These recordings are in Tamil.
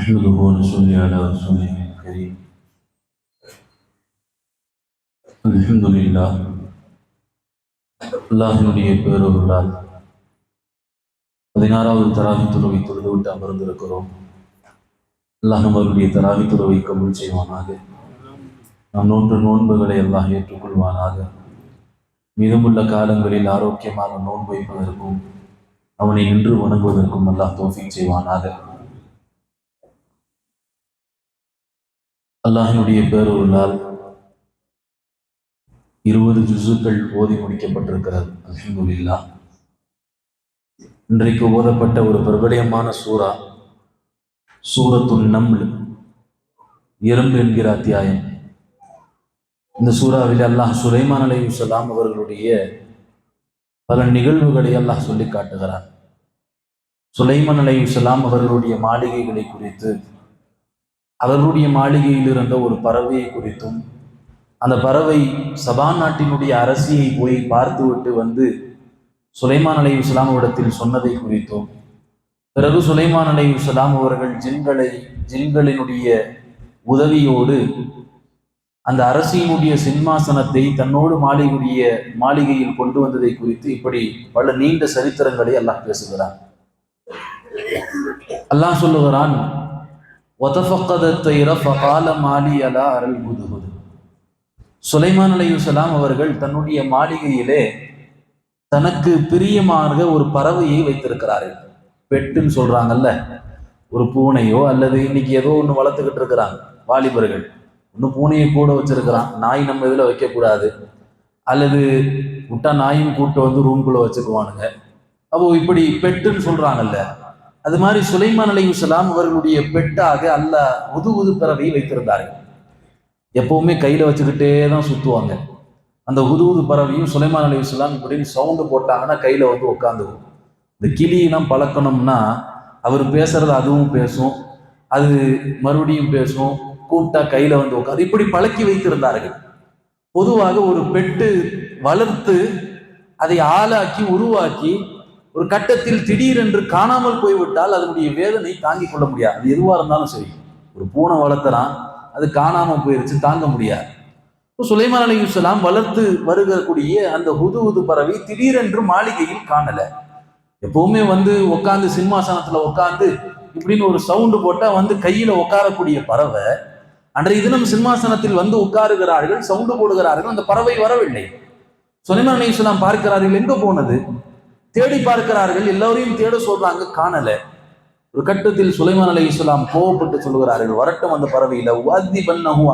نحمده ونصلي على رسوله الكريم. الحمد لله. அல்லாஹ்வினுடைய பேரருளால் 16வது தராவி தொழுகை தொழுதுவிட்டு அமர்ந்திருக்கிறோம். அல்லாஹ் அவருடைய தராவி தொழுகை கபூல் செய்வானாக. நாம் நோன்புகளை அல்லாஹ் ஏற்றுக்கொள்வானாக. மீதமுள்ள காலங்களில் ஆரோக்கியமாக நோன்பு வைப்பதற்கும் அவனை நின்று வணங்குவதற்கும் அல்லாஹ் தௌஃபீக் செய்வானாக. அல்லாஹினுடைய பேரருளால் 20 ஜுஸுக்கள் ஓதி முடிக்கப்பட்டிருக்கிறது. அல்ஹம்துலில்லாஹ். இன்றைக்கு ஓதப்பட்ட ஒரு பிரபலியமான சூரா சூரத்துன் நம்ல், எறும்பு என்கிற அத்தியாயம். இந்த சூறாவில் அல்லாஹ் சுலைமான் அலைஹிஸ்ஸலாம் அவர்களுடைய பல நிகழ்வுகளை அல்லாஹ் சொல்லி காட்டுகிறார். சுலைமான் அலைஹிஸ்ஸலாம் அவர்களுடைய மாளிகைகளை குறித்து, அவர்களுடைய மாளிகையில் இருந்த ஒரு பறவையை குறித்தும், அந்த பறவை சபா நாட்டினுடைய அரசியை போய் பார்த்துவிட்டு வந்து சுலைமான் அலைஹிஸ்ஸலாம் இடத்தில் சொன்னதை குறித்தும், பிறகு சுலைமான் அலைஹிஸ்ஸலாம் அவர்கள் ஜின்களினுடைய உதவியோடு அந்த அரசியினுடைய சிம்மாசனத்தை தன்னோடு மாளிகையில் கொண்டு வந்ததை குறித்து, இப்படி பல நீண்ட சரித்திரங்களை அல்லாஹ் பேசுகிறான். அல்லாஹ் சொல்லுகிறான், சுலைமான் அலைஹிஸ்ஸலாம் அவர்கள் தன்னுடைய மாளிகையிலே தனக்கு பிரியமாக ஒரு பறவையை வைத்திருக்கிறார்கள். பெட்டுன்னு சொல்றாங்கல்ல, ஒரு பூனையோ அல்லது இன்னைக்கு ஏதோ ஒன்று வளர்த்துக்கிட்டு இருக்கிறாங்க வாலிபர்கள். ஒன்று பூனையை கூட வச்சிருக்கிறான், நாய் நம்ம இதில் வைக்கக்கூடாது, அல்லது விட்டா நாயும் கூட்டு வந்து ரூம்குள்ள வச்சுக்குவானுங்க. அப்போ இப்படி பெட்டுன்னு சொல்றாங்கல்ல, அது மாதிரி சுலைமான் அலைஹிஸ்ஸலாம் அவர்களுடைய பெட்டாக அல்லாஹ் உது பறவையை வைத்திருந்தார்கள். எப்பவுமே கையில வச்சுக்கிட்டே தான் சுத்துவாங்க. அந்த உது பறவையும் சுலைமான் அலைஹிஸ்ஸலாம் இப்படின்னு சவுண்டு போட்டாங்கன்னா கையில வந்து உட்காந்துக்கும். இந்த கிளியெல்லாம் பழக்கணும்னா அவர் பேசுறது அதுவும் பேசும், அது மறுபடியும் பேசும், கூப்பிட்டா கையில வந்து உட்காந்து, இப்படி பழக்கி வைத்திருந்தார்கள். பொதுவாக ஒரு பெட்டு வளர்த்து அதை ஆளாக்கி உருவாக்கி ஒரு கட்டத்தில் திடீரென்று காணாமல் போய்விட்டால் அதனுடைய வேதனை தாங்கிக் கொள்ள முடியாது. அது எதுவாக இருந்தாலும் சரி, ஒரு பூனை வளர்த்துறான், அது காணாமல் போயிருச்சு, தாங்க முடியாது. சுலைமான் அலைஹிஸ்ஸலாம் வளர்த்து வருகக்கூடிய அந்த உது பறவை திடீரென்று மாளிகையில் காணல. எப்பவுமே வந்து உட்காந்து சிம்மாசனத்துல உட்காந்து இப்படின்னு ஒரு சவுண்டு போட்டா வந்து கையில உட்காரக்கூடிய பறவை, அன்றைய தினம் சிம்மாசனத்தில் வந்து உட்காருகிறார்கள், சவுண்டு போடுகிறார்கள், அந்த பறவை வரவில்லை. சுலைமான் அலைஹிஸ்ஸலாம் பார்க்கிறார்கள், எங்க போனது? தேடி பார்க்கிறார்கள், எல்லோரையும் தேட சொல்றாங்க, காணல. ஒரு கட்டத்தில் சுலைமான் அலைஹிஸ்ஸலாம் கோபப்பட்டு சொல்லுகிறார்கள், வரட்டும் அந்த பறவையில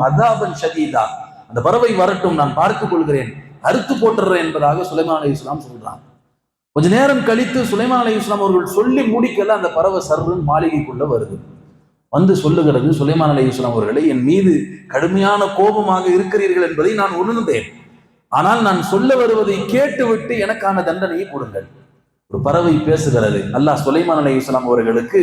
அதாபன் ஷதீதா, அந்த பறவை வரட்டும், நான் பார்த்துக் கொள்கிறேன், அறுத்து போட்டுறேன் என்பதாக சுலைமான் அலைஹிஸ்ஸலாம் சொல்றாங்க. கொஞ்ச நேரம் கழித்து சுலைமான் அலைஹிஸ்ஸலாம் அவர்கள் சொல்லி முடிக்கல, அந்த பறவை சர்வன் மாளிகைக்குள்ள வருது. வந்து சொல்லுகிறது, சுலைமான் அலைஹிஸ்ஸலாம் அவர்களை, என் மீது கடுமையான கோபமாக இருக்கிறீர்கள் என்பதை நான் உணர்ந்தேன், ஆனால் நான் சொல்ல வருவதை கேட்டுவிட்டு எனக்கான தண்டனையை கொடுங்கள். ஒரு பறவை பேசுகிறது. அல்லாஹ் சுலைமான் அலைஹிஸ்ஸலாம் அவர்களுக்கு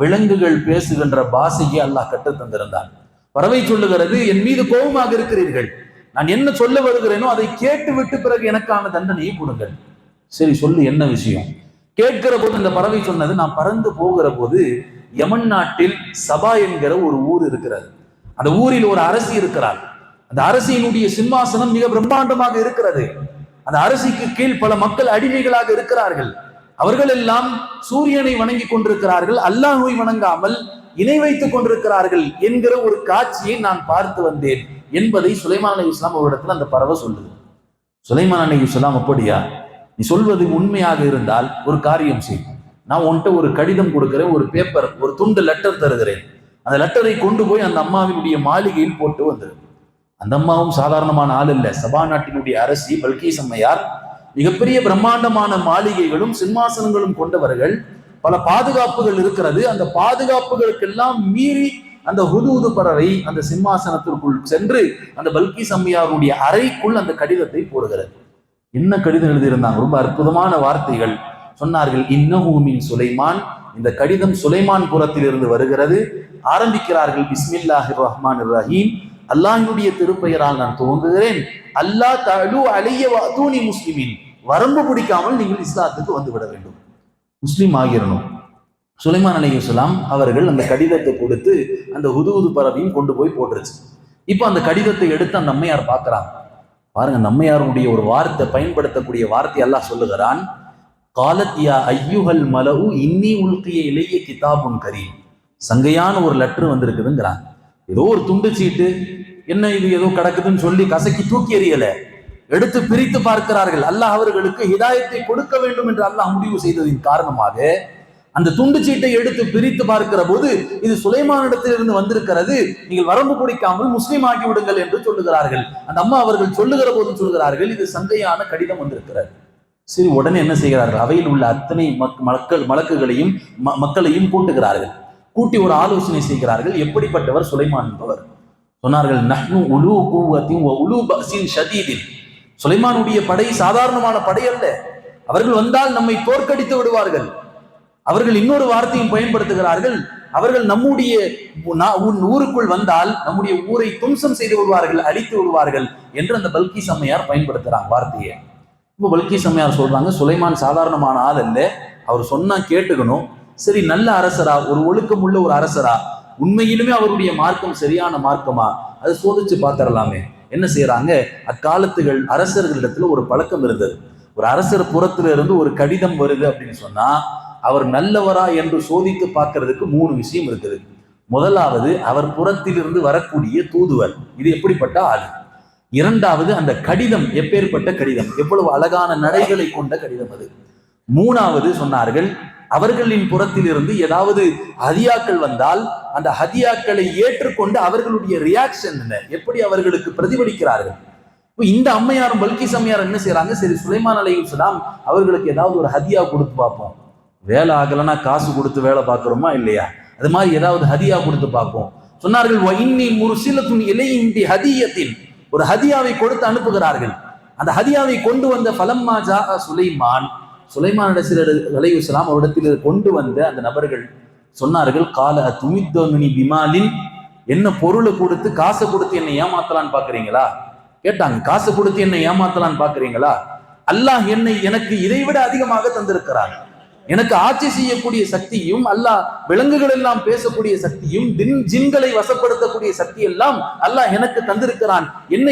விலங்குகள் பேசுகின்ற பாஷையை அல்லாஹ் கற்றுத் தந்திருந்தான். பறவை சொல்லுகிறது, என் மீது கோபமாக இருக்கிறீர்கள், நான் என்ன சொல்ல வருகிறேனோ அதை கேட்டுவிட்டு பிறகு எனக்கான தண்டனையை கொடுங்கள். சரி, சொல்லு, என்ன விஷயம்? கேட்கிற போது இந்த பறவை சொன்னது, நான் பறந்து போகிற போது யமன் நாட்டில் சபா என்கிற ஒரு ஊர் இருக்கிறது. அந்த ஊரில் ஒரு அரசி இருக்கிறார். அந்த அரசியினுடைய சிம்மாசனம் மிக பிரம்மாண்டமாக இருக்கிறது. அந்த அரசிக்கு கீழ் பல மக்கள் அடிமைகளாக இருக்கிறார்கள். அவர்கள் எல்லாம் சூரியனை வணங்கி கொண்டிருக்கிறார்கள், அல்லாஹ்வை வணங்காமல் இணை வைத்துக் கொண்டிருக்கிறார்கள் என்கிற ஒரு காட்சியை நான் பார்த்து வந்தேன் என்பதை சுலைமான் அலைஹிஸ்ஸலாம் அவரிடத்தில் அந்த பறவை சொல்லுது. சுலைமான் அலைஹிஸ்ஸலாம், அப்படியா, நீ சொல்வது உண்மையாக இருந்தால் ஒரு காரியம் செய், நான் உன்கிட்ட ஒரு கடிதம் கொடுக்கிறேன், ஒரு பேப்பர், ஒரு துண்டு லெட்டர் தருகிறேன், அந்த லெட்டரை கொண்டு போய் அந்த அம்மாவினுடைய மாளிகையில் போட்டு வந்துரு. அந்த அம்மாவும் சாதாரணமான ஆள் இல்லை, சபா நாட்டினுடைய அரசி பல்கீஸ் அம்மையார். மிகப்பெரிய பிரம்மாண்டமான மாளிகைகளும் சிம்மாசனங்களும் கொண்டவர்கள், பல பாதுகாப்புகள் இருக்கிறது. அந்த பாதுகாப்புகளுக்கெல்லாம் மீறி அந்த உது பறவை அந்த சிம்மாசனத்திற்குள் சென்று அந்த பல்கீஸ் அம்மையாருடைய அறைக்குள் அந்த கடிதத்தை போடுகிறது. என்ன கடிதம் எழுதியிருந்தாங்க? ரொம்ப அற்புதமான வார்த்தைகள் சொன்னார்கள். இன்னஹு மின் சுலைமான், இந்த கடிதம் சுலைமான் புறத்தில் இருந்து வருகிறது. ஆரம்பிக்கிறார்கள், பிஸ்மில்லாஹிர் ரஹ்மானிர் ரஹீம், அல்லாஹ்வுடைய திருப்பெயரால் நான் துவங்குகிறேன். அல்லாஹ் தஅலு அலைய வஅதூனி முஸ்லிமீன், வரம்பு பிடிக்காமல் நீங்கள் இஸ்லாத்துக்கு வந்து விட வேண்டும், முஸ்லீம் ஆகிரணும். சுலைமான் அலைஹிஸ்ஸலாம் அவர்கள் அந்த கடிதத்தை கொடுத்து அந்த ஹுதுஹுது பறவையும் கொண்டு போய் போட்டுருச்சு. இப்போ அந்த கடிதத்தை எடுத்து அந்த அம்மையார் பார்க்குறாங்க. பாருங்க, அந்த அம்மையாருடைய ஒரு வார்த்தை, பயன்படுத்தக்கூடிய வார்த்தை அல்லாஹ் சொல்லுகிறான், காலத் யா ஐயுஹல் மலஉ இன்னி உல்கிய இலைய கிதாபுன் கரீம். சங்கையான ஒரு லெட்டர் வந்திருக்குதுங்கிறான். ஏதோ ஒரு துண்டு சீட்டு, என்ன இது ஏதோ கிடக்குதுன்னு சொல்லி கசக்கி தூக்கி எறியல, எடுத்து பிரித்து பார்க்கிறார்கள். அல்லாஹ் அவர்களுக்கு ஹிதாயத்தை கொடுக்க வேண்டும் என்று அல்லாஹ் முடிவு செய்ததின் காரணமாக அந்த துண்டு சீட்டை எடுத்து பிரித்து பார்க்கிற போது இது சுலைமானிடத்திலிருந்து வந்திருக்கிறது, நீங்கள் வரம்பு குடிக்காமல் முஸ்லீம் ஆகி விடுங்கள் என்று சொல்லுகிறார்கள். அந்த அம்மா அவர்கள் சொல்லுகிற போது சொல்லுகிறார்கள், இது சங்கையான கடிதம் வந்திருக்கிறது. சரி, உடனே என்ன செய்கிறார்கள், அவையில் உள்ள அத்தனை மலக்குகளையும் மக்களையும் கூட்டுகிறார்கள். கூட்டி ஒரு ஆலோசனை செய்கிறார்கள். எப்படிப்பட்டவர் சுலைமான் என்பவர்? சொன்னார்கள், நஹ்னு உலு குவத்தின் வ உலு பஸின் ஷதீதின். சுலைமானுடைய படை சாதாரணமான படை அல்ல. அவர்கள் வந்தால் நம்மை தோற்கடித்து விடுவார்கள். அவர்கள் இன்னொரு வார்த்தையும் பயன்படுத்துகிறார்கள், அவர்கள் நம்முடைய ஊருக்குள் வந்தால் நம்முடைய ஊரை தும்சம் செய்து விடுவார்கள், அழித்து விடுவார்கள் என்று அந்த பல்கீஸ் அம்மையார் பயன்படுத்துறாங்க வார்த்தையை. இப்போ பல்கீஸ் அம்மையார் சொல்றாங்க, சுலைமான் சாதாரணமான ஆள் அல்ல, அவர் சொன்னா கேட்டுக்கணும். சரி, நல்ல அரசரா, ஒரு ஒழுக்கம் உள்ள ஒரு அரசரா, உண்மையிலுமே அவருடைய மார்க்கம் சரியான மார்க்கமா, அதை சோதிச்சு பார்த்துடலாமே. என்ன செய்யறாங்க, அக்காலத்துகள் அரசர்களிடத்துல ஒரு பழக்கம் இருந்தது. ஒரு அரசர் புறத்துல இருந்து ஒரு கடிதம் வருது அப்படின்னு சொன்னா அவர் நல்லவரா என்று சோதித்து பார்க்கறதுக்கு 3 விஷயம் இருக்குது. முதலாவது, அவர் புறத்திலிருந்து வரக்கூடிய தூதுவர், இது எப்படிப்பட்ட ஆள். இரண்டாவது, அந்த கடிதம் எப்பேற்பட்ட கடிதம், எவ்வளவு அழகான நடைகளை கொண்ட கடிதம் அது. மூணாவது சொன்னார்கள், அவர்களின் புறத்திலிருந்து ஏதாவது ஹதியாக்கள் வந்தால் அந்த ஹதியாக்களை ஏற்றுக்கொண்டு அவர்களுடைய ரியாக்ஷன் என்ன, எப்படி அவர்களுக்கு பிரதிபலிக்கிறார்கள். இந்த அம்மையாரும் பல்கீஸ் அம்மையார் என்ன செய்யறாங்க, சரி சுலைமான் அலைஹிஸ்ஸலாம் அவர்களுக்கு ஏதாவது ஒரு ஹதியா கொடுத்து பார்ப்போம். வேலை ஆகலைன்னா காசு கொடுத்து வேலை பார்க்கிறோமா இல்லையா, அது மாதிரி ஏதாவது ஹதியா கொடுத்து பார்ப்போம். சொன்னார்கள், ஒரு ஹதியாவை கொடுத்து அனுப்புகிறார்கள். அந்த ஹதியாவை கொண்டு வந்த ஃபலம்மா ஜா சுலைமான், சுலைமான் அலைஹிஸ்ஸலாம் அவரிடத்தில் கொண்டு வந்த அந்த நபர்கள் சொன்னார்கள், கால துமித்தோனி பிமாலின், என்ன பொருளை கொடுத்து காசை கொடுத்து என்னை ஏமாத்தலான்னு பாக்குறீங்களா கேட்டாங்க. காசு கொடுத்து என்னை ஏமாத்தலான்னு பாக்குறீங்களா? அல்லாஹ் எனக்கு இதைவிட அதிகமாக தந்திருக்கிறார். எனக்கு ஆட்சி செய்யக்கூடிய சக்தியும், அல்லாஹ் விலங்குகள் எல்லாம் பேசக்கூடிய சக்தியும், ஜின்களை வசப்படுத்தக்கூடிய சக்தி எல்லாம் அல்லாஹ் எனக்கு தந்திருக்கிறான்.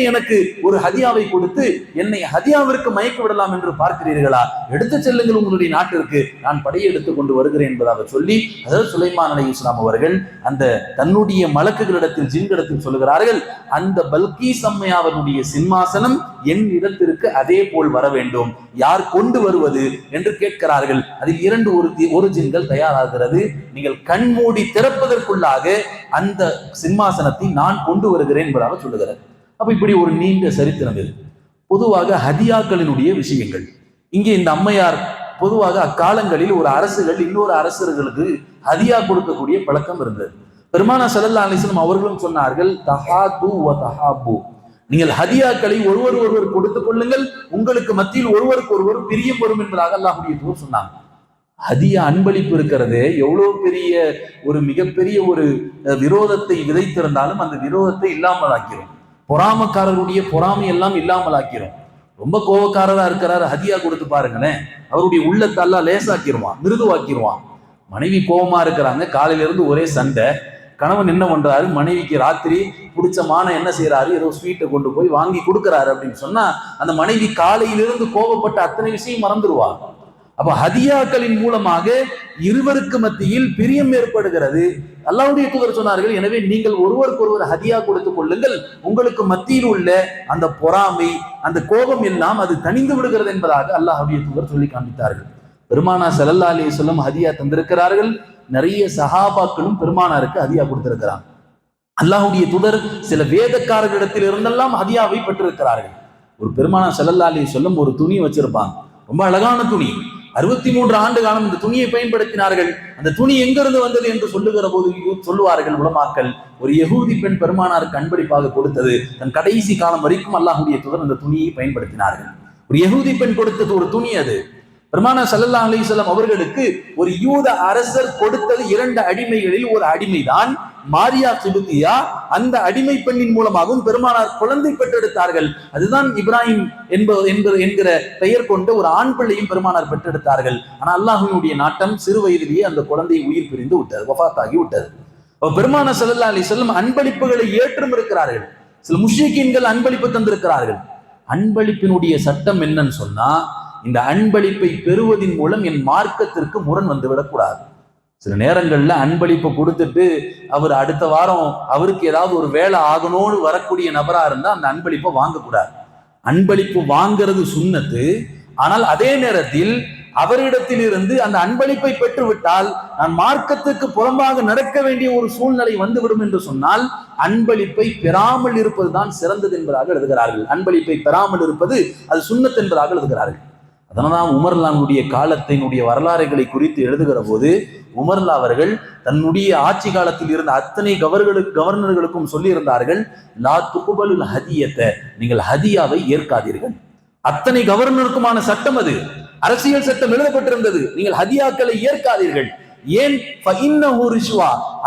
எனக்கு ஒரு ஹதியாவை கொடுத்து என்னை ஹதியாவிற்கு மயக்க விடலாம் என்று பார்க்கிறீர்களா? எடுத்து செல்லுங்கள் உங்களுடைய நாட்டிற்கு, நான் படையை எடுத்துக் கொண்டு வருகிறேன் என்பதாக சொல்லி ஹஜ்ரத் சுலைமான் அலைஹிஸ்ஸலாம் அவர்கள் அந்த தன்னுடைய மலக்குகளிடத்தில், ஜின்களிடத்தில் சொல்லுகிறார்கள், அந்த பல்கீஸ் அம்மையாருடைய சிம்மாசனம் என் இடத்திற்கு அதே போல் வர வேண்டும், யார் கொண்டு வருவது என்று கேட்கிறார்கள். அதில் 2 ஒரிஜின்கள் தயாராகிறது. நீங்கள் கண்மூடி திறப்பதற்குள்ளாக அந்த சிம்மாசனத்தை நான் கொண்டு வருகிறேன் என்பதாக சொல்லுகிறார். அப்ப இப்படி ஒரு நீண்ட சரித்திரம் இது. பொதுவாக ஹதியாக்களினுடைய விஷயங்கள் இங்கே இந்த அம்மையார், பொதுவாக அக்காலங்களில் ஒரு அரசுகள் இன்னொரு அரசர்களுக்கு ஹதியா கொடுக்கக்கூடிய பழக்கம் இருந்தது. பெருமானார் ஸல்லல்லாஹு அலைஹி வஸல்லம் அவர்களும் சொன்னார்கள், தஹாது வ தஹாபு, நீங்கள் ஹதியாக்களை ஒருவர் கொடுத்துக் கொள்ளுங்கள், உங்களுக்கு மத்தியில் ஒருவருக்கு ஒருவர் பிரியம் வரும் என்பதாக அல்லாஹ்வுடைய தூதர் சொன்னாங்க. ஹதியா அன்பளிப்பு இருக்கிறது எவ்வளவு பெரிய ஒரு மிகப்பெரிய ஒரு விரோதத்தை விதைத்திருந்தாலும் அந்த விரோதத்தை இல்லாமல் ஆக்கிறோம். பொறாமக்காரருடைய பொறாமை எல்லாம் இல்லாமல் ஆக்கிறோம். ரொம்ப கோபக்காரரா இருக்கிறாரு, ஹதியா கொடுத்து பாருங்களேன், அவருடைய உள்ளத்தை எல்லாம் லேசாக்கிடுவான், மிருதுவாக்கிடுவான். மனைவி கோபமா இருக்கிறாங்க, காலையில இருந்து ஒரே சண்டை. கணவன் என்ன பண்றாரு, மனைவிக்கு ராத்திரி பிடிச்சமான என்ன செய்யறாரு, ஏதோ ஸ்வீட்டை கொண்டு போய் வாங்கி கொடுக்குறாரு அப்படின்னு சொன்னா அந்த மனைவி காலையிலிருந்து கோபப்பட்ட அத்தனை விஷயம் மறந்துடுவா. அப்ப ஹதியாக்களின் மூலமாக இருவருக்கு மத்தியில் பிரியம் ஏற்படுகிறது. அல்லாஹ்வுடைய தூதர் சொன்னார்கள், எனவே நீங்கள் ஒருவருக்கு ஒருவர் ஹதியா கொடுத்துக் கொள்ளுங்கள், உங்களுக்கு மத்தியில் உள்ள அந்த பொறாமை, அந்த கோபம் எல்லாம் அது தணிந்து விடுகிறது என்பதாக அல்லாஹ்வுடைய தூதர் சொல்லி காண்பித்தார்கள். பெருமானார் ஸல்லல்லாஹு அலைஹி வஸல்லம் ஹதியா தந்திருக்கிறார்கள். நிறைய சஹாபாக்களும் பெருமானாருக்கு ஹதியா கொடுத்திருக்கிறாங்க. அல்லாஹ்வுடைய தூதர் சில வேதக்காரர்களிடத்தில் இருந்தெல்லாம் ஹதியாவை பெற்றிருக்கிறார்கள். ஒரு பெருமானார் ஸல்லல்லாஹு அலைஹி வஸல்லம் ஒரு துணி வச்சிருப்பாங்க, ரொம்ப அழகான துணி. 63 ஆண்டு காலம் இந்த துணியை பயன்படுத்தினார்கள். அந்த துணி எங்கிருந்து வந்தது என்று சொல்லுகிற போது சொல்லுவார்கள் உலமாக்கள், ஒரு யகூதி பெண் பெருமானாருக்கு அன்பளிப்பாக கொடுத்தது. தன் கடைசி காலம் வரைக்கும் அல்லாஹ்வுடைய தூதர் அந்த துணியை பயன்படுத்தினார்கள். ஒரு யகூதி பெண் கொடுத்தது ஒரு துணி. அது பெருமானார் ஸல்லல்லாஹு அலைஹி வஸல்லம் அவர்களுக்கு ஒரு யூத அரசர் கொடுத்தது 2 அடிமைகளில் ஒரு அடிமைதான் மாரியா கிபுத்தியா அந்த அடிமை பெண்ணின் மூலமாகவும் பெருமானார் குழந்தை பெற்றெடுத்தார்கள். அதுதான் இப்ராஹிம் என்கிற பெயர் கொண்ட ஒரு ஆண் பிள்ளையும் பெருமானார் பெற்றெடுத்தார்கள். ஆனால் அல்லாஹ்வினுடைய நாட்டம் சிறு வயதிலேயே அந்த குழந்தையை உயிர் பிரிந்து விட்டது, வஃபாத்தாகி விட்டது. பெருமானார் ஸல்லல்லாஹு அலைஹி வஸல்லம் அன்பளிப்புகளை ஏற்றும் இருக்கிறார்கள். சில முஷ்ரிக்கீன்கள் அன்பளிப்பு தந்திருக்கிறார்கள். அன்பளிப்பினுடைய சட்டம் என்னன்னு சொன்னா, இந்த அன்பளிப்பை பெறுவதன் மூலம் என் மார்க்கத்திற்கு முரண் வந்துவிடக்கூடாது. சில நேரங்கள்ல அன்பளிப்பை கொடுத்துட்டு அவர் அடுத்த வாரம் அவருக்கு ஏதாவது ஒரு வேலை ஆகணும்னு வரக்கூடிய நபரா இருந்தா அந்த அன்பளிப்பை வாங்கக்கூடாது. அன்பளிப்பு வாங்கிறது சுன்னத்து. ஆனால் அதே நேரத்தில் அவரிடத்தில் இருந்து அந்த அன்பளிப்பை பெற்றுவிட்டால் நான் மார்க்கத்துக்கு புறம்பாக நடக்க வேண்டிய ஒரு சூழ்நிலை வந்துவிடும் என்று சொன்னால் அன்பளிப்பை பெறாமல் இருப்பதுதான் சிறந்தது என்பதாக எழுதுகிறார்கள். அன்பளிப்பை பெறாமல் இருப்பது அது சுன்னத் என்பதாக எழுதுகிறார்கள். அதனால்தான் உமர்லானுடைய காலத்தினுடைய வரலாறுகளை குறித்து எழுதுகிற போது உமர்லா அவர்கள் தன்னுடைய ஆட்சி காலத்தில் இருந்த அத்தனை கவர்னர்களுக்கும் சொல்லி இருந்தார்கள், லா துக்பலுல் ஹதியத்தை, நீங்கள் ஹதியாவை ஏற்காதீர்கள். அத்தனை கவர்னருக்குமான சட்டம் அது, அரசியல் சட்டம் எழுதப்பட்டிருந்தது. நீங்கள் ஹதியாக்களை ஏற்காதீர்கள். ஏன்?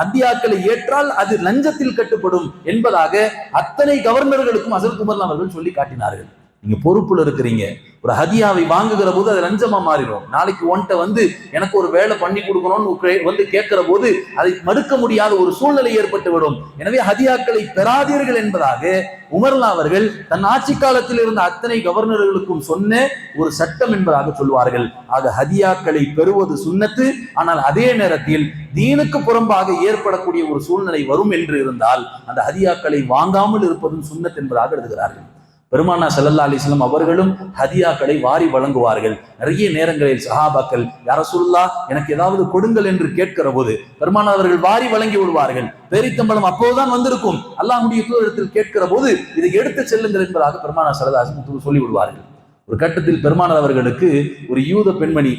ஹதியாக்களை ஏற்றால் அது லஞ்சத்தில் கட்டுப்படும் என்பதாக அத்தனை கவர்னர்களுக்கும் ஹஸரத் உமர் அவர்கள் சொல்லி காட்டினார்கள். நீங்க பொறுப்புல இருக்கிறீங்க, ஒரு ஹதியாவை வாங்குகிற போது அது லஞ்சமா மாறிடும். நாளைக்கு ஒன்ட்ட வந்து எனக்கு ஒரு வேலை பண்ணி கொடுக்கணும்னு வந்து கேட்கிற போது அதை மறுக்க முடியாத ஒரு சூழ்நிலை ஏற்பட்டு விடும். எனவே ஹதியாக்களை பெறாதீர்கள் என்பதாக உமர்லா அவர்கள் தன் ஆட்சி காலத்தில் இருந்த அத்தனை கவர்னர்களுக்கும் சொன்ன ஒரு சட்டம் என்பதாக சொல்வார்கள். ஆக ஹதியாக்களை பெறுவது சுன்னத்து. ஆனால் அதே நேரத்தில் தீனுக்கு புறம்பாக ஏற்படக்கூடிய ஒரு சூழ்நிலை வரும் என்று இருந்தால் அந்த ஹதியாக்களை வாங்காமல் இருப்பதும் சுன்னத் என்பதாக எழுதுகிறார்கள். பெருமானார் ஸல்லல்லாஹு அலைஹி வஸல்லம் அவர்களும் ஹதியாக்களை வாரி வழங்குவார்கள். நிறைய நேரங்களில் சஹாபாக்கள் யா ரசூலுல்லாஹ் எனக்கு ஏதாவது கொடுங்கள் என்று கேட்கிற போது பெருமானார் அவர்கள் வாரி வழங்கி விடுவார்கள். பேரித்தம்பளம் அப்போதுதான் வந்திருக்கும். அல்லாஹ்வுடைய தூதரிடத்தில் கேட்கிற போது இதை எடுத்து செல்லுங்கள் என்பதாக பெருமானார் ஸல்லல்லாஹு அலைஹி வஸல்லம் சொல்லி விடுவார்கள். ஒரு கட்டத்தில் பெருமானார் அவர்களுக்கு ஒரு யூத பெண்மணி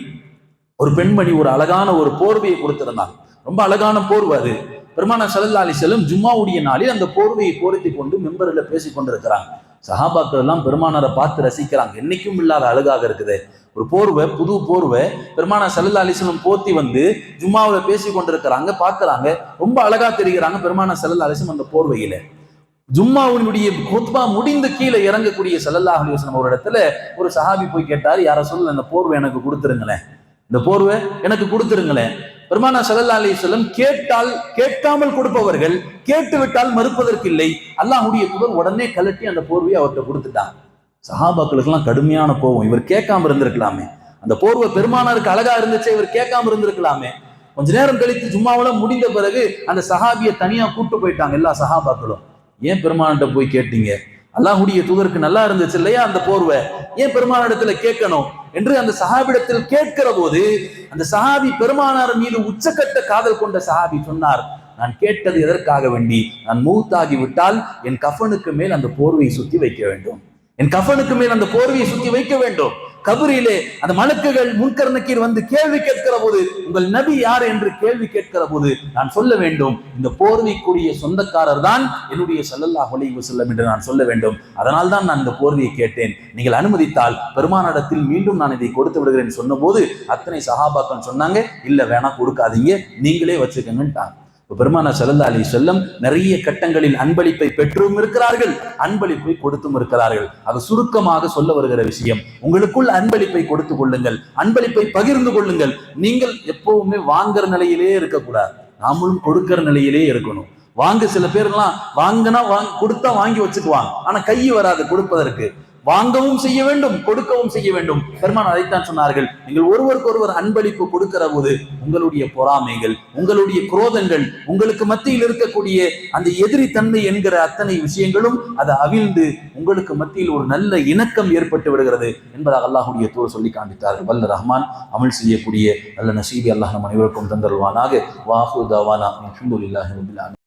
ஒரு அழகான ஒரு போர்வையை கொடுத்திருந்தாங்க. ரொம்ப அழகான போர்வை அது. பெருமானார் ஸல்லல்லாஹு அலைஹி வஸல்லம் ஜும்மாவுடைய நாளில் அந்த போர்வையை போர்த்தி கொண்டு மிம்பரில் பேசிக் கொண்டிருக்கிறாங்க. சஹாபாக்கள் எல்லாம் பெருமானாரை பார்த்து ரசிக்கிறாங்க. என்னைக்கும் இல்லாத அழகாக இருக்குது. ஒரு போர்வை, புது போர்வை பெருமானார் ஸல்லல்லாஹு அலைஹி வஸல்லம் போத்தி வந்து ஜும்மாவில் பேசி கொண்டிருக்கிறாங்க. பார்க்கறாங்க, ரொம்ப அழகா தெரிகிறாங்க பெருமானார் ஸல்லல்லாஹு அலைஹி வஸல்லம் அந்த போர்வையில. ஜும்மாவுடைய குத்பா முடிந்து கீழே இறங்கக்கூடிய ஸல்லல்லாஹு அலைஹி வஸல்லம் ஒரு இடத்துல ஒரு சஹாபி போய் கேட்டார், யார சொல்ல அந்த போர்வை எனக்கு கொடுத்துருங்களேன், இந்த போர்வை எனக்கு கொடுத்துருங்களேன். பெருமானார் ஸல்லல்லாஹு அலைஹி வஸல்லம் கேட்டால் கேட்காமல் கொடுப்பவர்கள், கேட்டு விட்டால் மறுப்பதற்கு இல்லை. அல்லாஹ்வுடைய தூதர் உடனே கலட்டி அந்த போர்வையை அவர்கிட்ட கொடுத்துட்டாங்க. சஹாபாக்களுக்கு எல்லாம் கடுமையான கோபம். இவர் கேட்காம இருந்திருக்கலாமே, அந்த போர்வை பெருமானாருக்கு அழகா இருந்துச்சு, இவர் கேட்காம இருந்திருக்கலாமே. கொஞ்ச நேரம் கழித்து ஜும்மாவில முடிந்த பிறகு அந்த சஹாபியை தனியா கூட்டு போயிட்டாங்க எல்லா சஹாபாக்களும். ஏன் பெருமானார்ட்ட போய் கேட்டீங்க? அல்லாஹ்வுடைய தூதருக்கு நல்லா இருந்துச்சு இல்லையா அந்த போர்வை, ஏன் பெருமானாரிடத்துல கேட்கணும் என்று அந்த சஹாபிடத்தில் கேட்கிற போது அந்த சஹாபி பெருமானார் மீது உச்சக்கட்ட காதல் கொண்ட சஹாபி சொன்னார், நான் கேட்டது எதற்காக வேண்டி, நான் மூத்தாகி விட்டால் என் கஃபனுக்கு மேல் அந்த போர்வையை சுத்தி வைக்க வேண்டும், என் கஃபனுக்கு மேல் அந்த போர்வையை சுத்தி வைக்க வேண்டும். கபரிலே அந்த மலக்குகள் முன்கர் நக்கீர் வந்து கேள்வி கேட்கிற போது உங்கள் நபி யார் என்று கேள்வி கேட்கிற போது நான் சொல்ல வேண்டும், இந்த போர்வைக்குரிய சொந்தக்காரர் தான் என்னுடைய ஸல்லல்லாஹு அலைஹி வஸல்லம் என்று நான் சொல்ல வேண்டும். அதனால் தான் நான் இந்த போர்வையை கேட்டேன், நீங்கள் அனுமதித்தால் பெருமானிடத்தில் மீண்டும் நான் இதை கொடுத்து விடுகிறேன் சொன்ன போது அத்தனை சஹாபாக்கள் சொன்னாங்க, இல்ல வேணா கொடுக்காதீங்க, நீங்களே வச்சுக்கங்கன்ட்டாங்க. பெருமானார் ஸல்லல்லாஹு அலைஹி வஸல்லம் நிறைய கட்டங்களில் அன்பளிப்பை பெற்றும் இருக்கிறார்கள், அன்பளிப்பை கொடுத்தும் இருக்கிறார்கள். அது சுருக்கமாக சொல்ல வருகிற விஷயம், உங்களுக்குள் அன்பளிப்பை கொடுத்து கொள்ளுங்கள், அன்பளிப்பை பகிர்ந்து கொள்ளுங்கள். நீங்கள் எப்பவுமே வாங்குற நிலையிலே இருக்கக்கூடாது, நாமளும் கொடுக்கிற நிலையிலே இருக்கணும். சில பேர்லாம் வாங்கினா கொடுத்தா வாங்கி வச்சுக்குவாங்க, ஆனா கை வராது கொடுப்பதற்கு. வாங்கவும் செய்ய வேண்டும், கொடுக்கவும் செய்ய வேண்டும். பெருமானார் அதைத்தான் சொன்னார்கள், நீங்கள் ஒருவருக்கு ஒருவர் அன்பளிப்பு கொடுக்கிற போது உங்களுடைய பொறாமைகள், உங்களுடைய குரோதங்கள், உங்களுக்கு மத்தியில் இருக்கக்கூடிய அந்த எதிரி தன்மை என்கிற அத்தனை விஷயங்களும் அதை அவிழ்ந்து உங்களுக்கு மத்தியில் ஒரு நல்ல இணக்கம் ஏற்பட்டு விடுகிறது என்பதாக அல்லாஹ்வுடைய தூதர் சொல்லி காண்பித்தார்கள். வல்ல ரஹ்மான் அமல் செய்யக்கூடிய நல்ல நசீபை அல்லாஹ் நம் அனைவருக்கும் தந்தருவானாக. வாஹு தவானா அல்ஹம்துலில்லாஹி ரப்பில் ஆலமீன்.